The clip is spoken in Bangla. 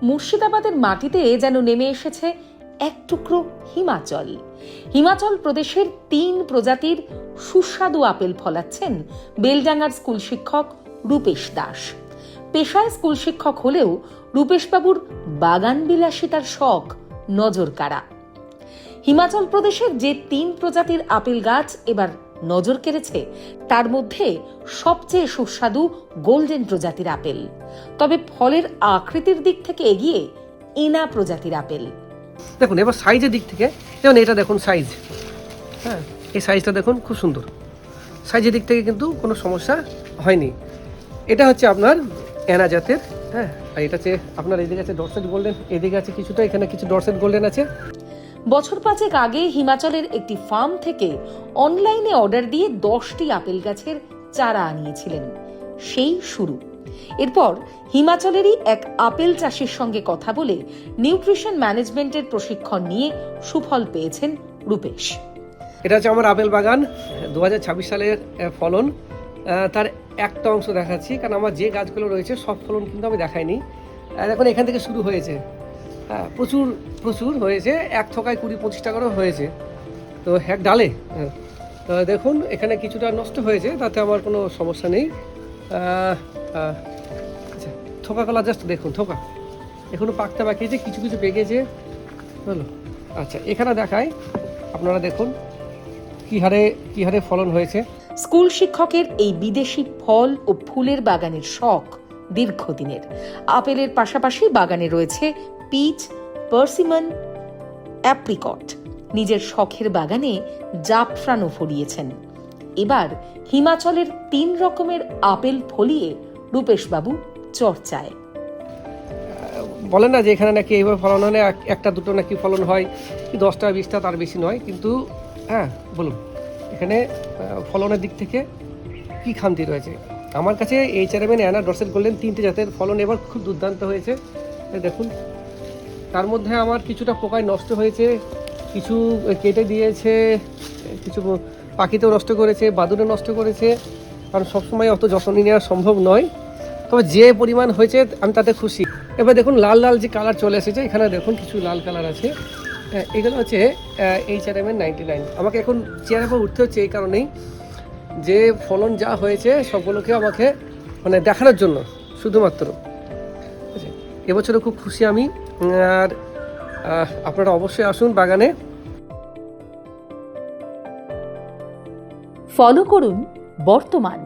মুর্শিদাবাদের মাটিতে যেন নেমে এসেছে এক টুকরো হিমাচল। হিমাচল প্রদেশের 3 প্রজাতির সুস্বাদু আপেল ফলাচ্ছেন বেলডাঙ্গার স্কুল শিক্ষক রূপেশ দাস। পেশায় স্কুল শিক্ষক হলেও রূপেশবাবুর বাগান বিলাসিতার শখ নজর কাড়া। হিমাচল প্রদেশের যে 3 প্রজাতির আপেল গাছ এবার নজর কেড়েছে তার মধ্যে সবচেয়ে সুস্বাদু গোল্ডেন প্রজাতির আপেল। তবে ফলের আকৃতির দিক থেকে এগিয়ে ইনা প্রজাতির আপেল। দেখুন এবার সাইজের দিক থেকে যেমন এটা দেখুন সাইজ, হ্যাঁ এই সাইজটা দেখুন খুব সুন্দর। সাইজের দিক থেকে কিন্তু কোনো সমস্যা হয়নি। এটা হচ্ছে আপনার এনা জাতের, হ্যাঁ আর এটা হচ্ছে আপনার এদিকে আছে ডরসেট গোল্ডেন, এদিকে আছে কিছুটা, এখানে কিছু ডরসেট গোল্ডেন আছে। বছর 5 আগে হিমাচলের একটি ফার্ম থেকে অনলাইনে অর্ডার দিয়ে 10টি আপেল গাছের চারা আনিয়েছিলেন। সেই শুরু। এরপর হিমাচলেরই এক আপেল চাষির সঙ্গে কথা বলে নিউট্রিশন ম্যানেজমেন্টের প্রশিক্ষণ নিয়ে সুফল পেয়েছেন রূপেশ। এটা হচ্ছে আমার আপেল বাগান 2026 সালের ফলন। তার একটা অংশ দেখাচ্ছি, কারণ আমার যে গাছগুলো রয়েছে সব ফলন কিন্তু আমি দেখাইনি। এখন এখান থেকে শুরু হয়েছে, হ্যাঁ প্রচুর প্রচুর হয়েছে, এক থোকায় 20-25 টাকারও হয়েছে। তো এক ডালে তো দেখুন এখানে কিছুটা নষ্ট হয়েছে, তাতে আমার কোনো সমস্যা নেই। আচ্ছা থোকাগুলো জাস্ট দেখুন, থোকা এখনো পাকতে বাকি আছে, কিছু কিছু পেকেছে হলো। আচ্ছা এখানে দেখায়, আপনারা দেখুন কি হারে ফলন হয়েছে। স্কুল শিক্ষকের এই বিদেশি ফল ও ফুলের বাগানের শখ দীর্ঘদিনের। আপেলের পাশাপাশি বাগানে রয়েছে পিচ, পার্সিমন, অ্যাপ্রিকট। নিজের শখের বাগানে জাফরানও ফলিয়েছেন। এবার হিমাচলের 3 রকমের আপেল ফলিয়ে রূপেশবাবু চর্চায়। বলেন না যে এখানে নাকি এইভাবে ফলন হয় না, একটা দুটো নাকি ফলন হয়, 10টা 20টা তার বেশি নয়, কিন্তু হ্যাঁ বলুন এখানে ফলনের দিক থেকে কি খামতি রয়েছে। আমার কাছে HRM, এনা, ডরসেট গোল্ডেন 3টে জাতের ফলন এবার খুব দুর্দান্ত হয়েছে। দেখুন তার মধ্যে আমার কিছুটা পোকায় নষ্ট হয়েছে, কিছু কেটে দিয়েছে, কিছু পাখিতেও নষ্ট করেছে, বাদুড়ে নষ্ট করেছে, কারণ সবসময় অত যত্ন নেওয়া সম্ভব নয়। তবে যে পরিমাণ হয়েছে আমি তাতে খুশি। এবার দেখুন লাল লাল যে কালার চলে এসেছে, এখানে দেখুন কিছু লাল কালার আছে, এগুলো হচ্ছে HRM 99। আমাকে এখন চেয়ারের উপর উঠতে হচ্ছে এই কারণেই যে ফলন যা হয়েছে সবগুলোকে আমাকে মানে দেখানোর জন্য শুধুমাত্র। এবছরও খুব খুশি আমি। আর আপনারা অবশ্যই আসুন বাগানে। ফলো করুন বর্তমান।